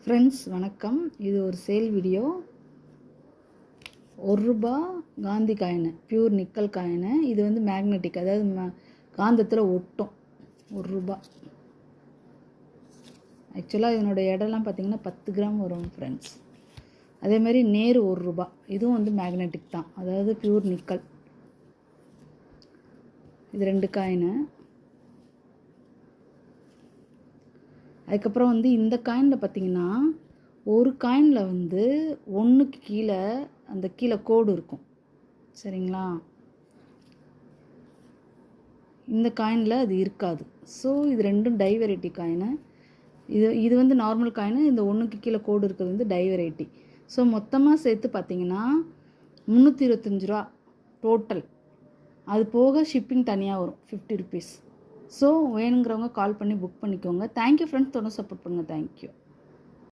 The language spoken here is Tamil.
ஃப்ரெண்ட்ஸ் வணக்கம். இது ஒரு sale video. ₹1 Gandhi coin, pure nickel coin. இது வந்து மேக்னெட்டிக், அதாவது காந்தத்தில் ஒட்டும். ₹1. ஆக்சுவலாக இதனோட எடைலாம் பார்த்திங்கன்னா 10 கிராம் வரும் ஃப்ரெண்ட்ஸ். அதேமாதிரி நேரு ₹1, இதுவும் வந்து மேக்னெட்டிக் தான், அதாவது பியூர் நிக்கல். இது 2 காயினு. அதுக்கப்புறம் வந்து இந்த காயினில் பார்த்திங்கன்னா ஒரு காயினில் வந்து 1க்கு கீழே அந்த கீழே கோடு இருக்கும், சரிங்களா? இந்த காயினில் அது இருக்காது. ஸோ இது ரெண்டும் டை வெரைட்டி காயினு. இது வந்து நார்மல் காயினு. இந்த 1க்கு கீழே கோடு இருக்கிறது வந்து டை வெரைட்டி. ஸோ மொத்தமாக சேர்த்து பார்த்திங்கன்னா ₹325 டோட்டல். அது போக ஷிப்பிங் தனியாக வரும், ₹50. ஸோ வேணுங்கிறவங்க கால் பண்ணி புக் பண்ணிக்கோங்க. தேங்க்யூ ஃப்ரெண்ட்ஸ், தொடர்ந்து சப்போர்ட் பண்ணுங்கள். தேங்க்யூ.